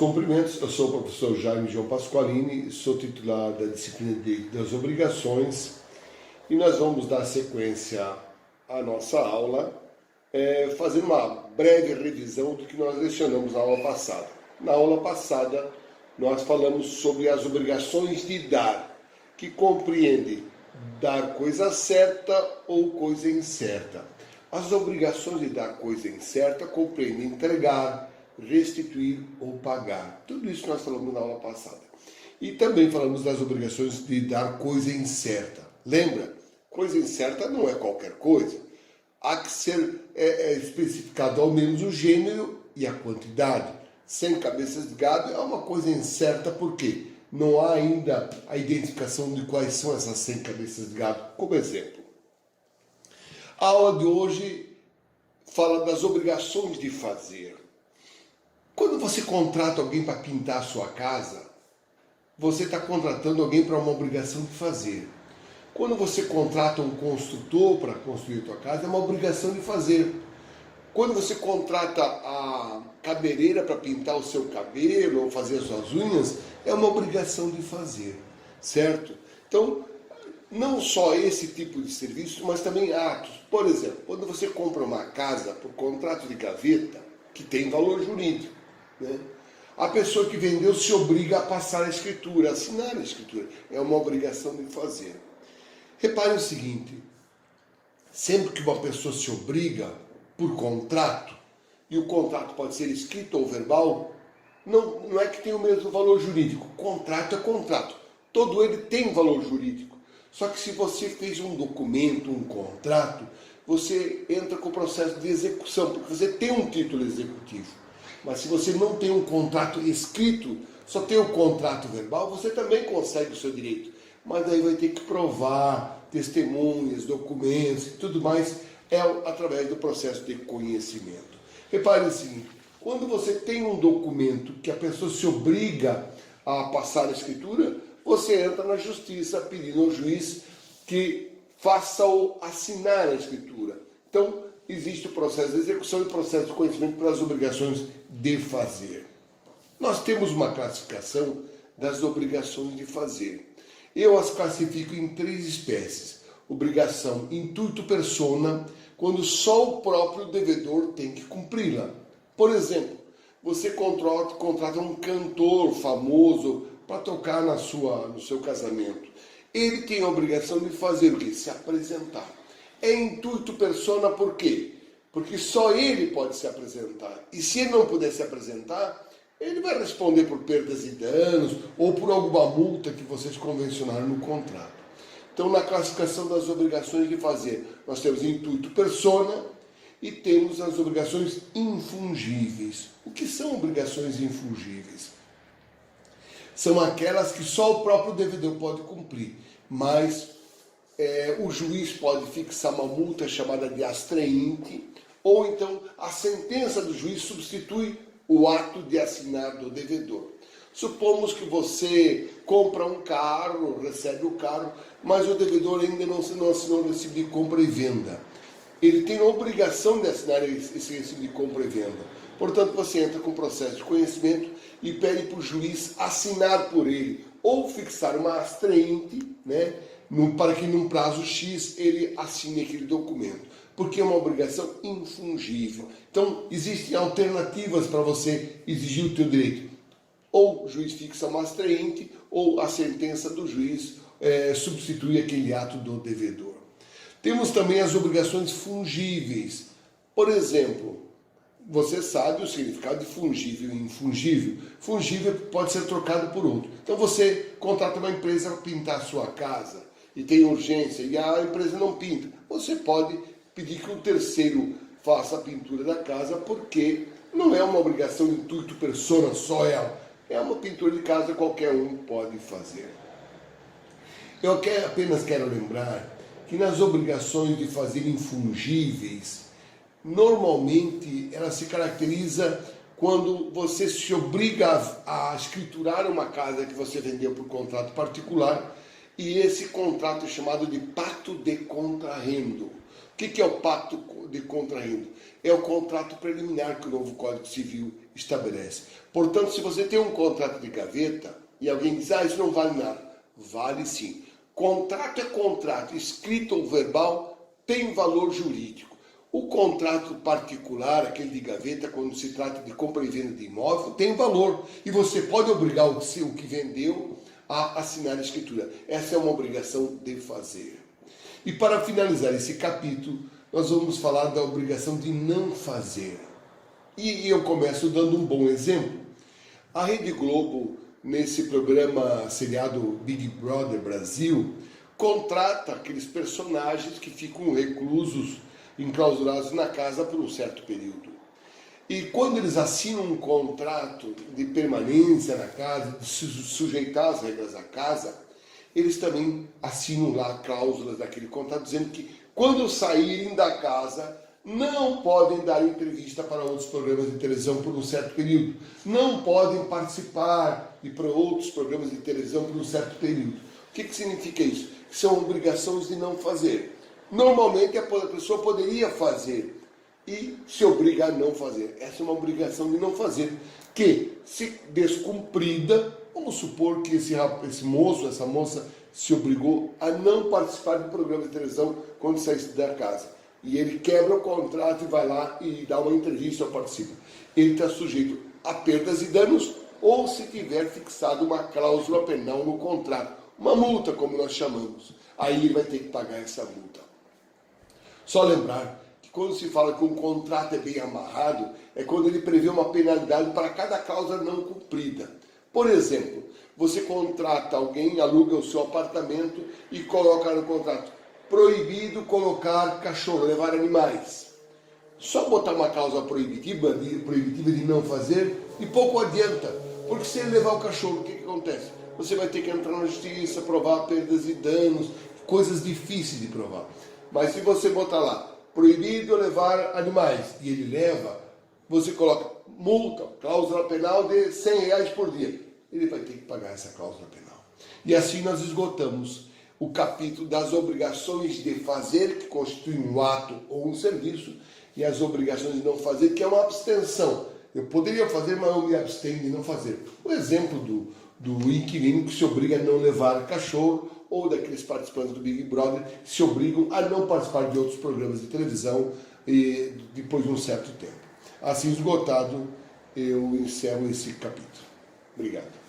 cumprimentos, eu sou o professor Jaime João Pasqualini, sou titular da disciplina de Direito das Obrigações e nós vamos dar sequência à nossa aula, fazendo uma breve revisão do que nós lecionamos na aula passada. Na aula passada, nós falamos sobre as obrigações de dar, que compreende dar coisa certa ou coisa incerta. As obrigações de dar coisa incerta compreendem entregar, restituir ou pagar. Tudo isso nós falamos na aula passada. E também falamos das obrigações de dar coisa incerta. Lembra? Coisa incerta não é qualquer coisa. Há que ser especificado ao menos o gênero e a quantidade. 100 cabeças de gado é uma coisa incerta porque não há ainda a identificação de quais são essas 100 cabeças de gado. Como exemplo, a aula de hoje fala das obrigações de fazer. Quando você contrata alguém para pintar a sua casa, você está contratando alguém para uma obrigação de fazer. Quando você contrata um construtor para construir a sua casa, é uma obrigação de fazer. Quando você contrata a cabeleireira para pintar o seu cabelo ou fazer as suas unhas, é uma obrigação de fazer, certo? Então, não só esse tipo de serviço, mas também atos. Por exemplo, quando você compra uma casa por contrato de gaveta, que tem valor jurídico, né? A pessoa que vendeu se obriga a passar a escritura, a assinar a escritura. É uma obrigação de fazer. Repare o seguinte, sempre que uma pessoa se obriga por contrato, e o contrato pode ser escrito ou verbal, não é que tem o mesmo valor jurídico. Contrato é contrato. Todo ele tem valor jurídico. Só que se você fez um documento, um contrato, você entra com o processo de execução, porque você tem um título executivo. Mas se você não tem um contrato escrito, só tem o contrato verbal, você também consegue o seu direito. Mas daí vai ter que provar testemunhas, documentos e tudo mais, através do processo de conhecimento. Repare o seguinte, quando você tem um documento que a pessoa se obriga a passar a escritura, você entra na justiça pedindo ao juiz que faça-o assinar a escritura. Então, existe o processo de execução e o processo de conhecimento para as obrigações de fazer. Nós temos uma classificação das obrigações de fazer. Eu as classifico em 3 espécies. Obrigação intuito persona, quando só o próprio devedor tem que cumpri-la. Por exemplo, você contrata um cantor famoso para tocar no seu casamento. Ele tem a obrigação de fazer o quê? Se apresentar. É intuito persona por quê? Porque só ele pode se apresentar. E se ele não puder se apresentar, ele vai responder por perdas e danos ou por alguma multa que vocês convencionaram no contrato. Então, na classificação das obrigações de fazer, nós temos intuito persona e temos as obrigações infungíveis. O que são obrigações infungíveis? São aquelas que só o próprio devedor pode cumprir, mas o juiz pode fixar uma multa chamada de astreinte, ou então a sentença do juiz substitui o ato de assinar do devedor. Supomos que você compra um carro, recebe o carro, mas o devedor ainda não assinou o recibo de compra e venda. Ele tem a obrigação de assinar esse recibo de compra e venda. Portanto, você entra com o processo de conhecimento e pede para o juiz assinar por ele, ou fixar uma astreinte, né, para que num prazo X ele assine aquele documento, porque é uma obrigação infungível. Então, existem alternativas para você exigir o teu direito. Ou o juiz fixa uma astreinte, ou a sentença do juiz substitui aquele ato do devedor. Temos também as obrigações fungíveis. Por exemplo, você sabe o significado de fungível e infungível. Fungível pode ser trocado por outro. Então você contrata uma empresa para pintar a sua casa e tem urgência e a empresa não pinta. Você pode pedir que um terceiro faça a pintura da casa porque não é uma obrigação intuito persona só ela. É uma pintura de casa, qualquer um pode fazer. Eu apenas quero lembrar que nas obrigações de fazer infungíveis, normalmente ela se caracteriza quando você se obriga a escriturar uma casa que você vendeu por contrato particular e esse contrato é chamado de pacto de contrarrendo. O que é o pacto de contrarrendo? É o contrato preliminar que o novo Código Civil estabelece. Portanto, se você tem um contrato de gaveta e alguém diz, isso não vale nada, vale sim. Contrato é contrato, escrito ou verbal, tem valor jurídico. O contrato particular, aquele de gaveta, quando se trata de compra e venda de imóvel, tem valor. E você pode obrigar o que vendeu a assinar a escritura. Essa é uma obrigação de fazer. E para finalizar esse capítulo, nós vamos falar da obrigação de não fazer. E eu começo dando um bom exemplo. A Rede Globo, nesse programa seriado Big Brother Brasil, contrata aqueles personagens que ficam reclusos, enclausurados na casa por um certo período. E quando eles assinam um contrato de permanência na casa, de se sujeitar às regras da casa, eles também assinam lá cláusulas daquele contrato, dizendo que quando saírem da casa, não podem dar entrevista para outros programas de televisão por um certo período. Não podem participar de para outros programas de televisão por um certo período. O que significa isso? São obrigações de não fazer. Normalmente a pessoa poderia fazer e se obriga a não fazer. Essa é uma obrigação de não fazer, que, se descumprida, vamos supor que esse moço, essa moça, se obrigou a não participar de programa de televisão quando saísse da casa. E ele quebra o contrato e vai lá e dá uma entrevista ou participa. Ele está sujeito a perdas e danos, ou se tiver fixado uma cláusula penal no contrato, uma multa, como nós chamamos. Aí ele vai ter que pagar essa multa. Só lembrar que quando se fala que um contrato é bem amarrado, é quando ele prevê uma penalidade para cada cláusula não cumprida. Por exemplo, você contrata alguém, aluga o seu apartamento e coloca no contrato: proibido colocar cachorro, levar animais. Só botar uma cláusula proibitiva de não fazer e pouco adianta. Porque se ele levar o cachorro, o que acontece? Você vai ter que entrar na justiça, provar perdas e danos, coisas difíceis de provar. Mas se você botar lá, proibido levar animais, e ele leva, você coloca multa, cláusula penal de R$100 por dia. Ele vai ter que pagar essa cláusula penal. E assim nós esgotamos o capítulo das obrigações de fazer, que constitui um ato ou um serviço, e as obrigações de não fazer, que é uma abstenção. Eu poderia fazer, mas eu me abstenho de não fazer. O exemplo do inquilino que se obriga a não levar cachorro, ou daqueles participantes do Big Brother que se obrigam a não participar de outros programas de televisão depois de um certo tempo. Assim esgotado, eu encerro esse capítulo. Obrigado.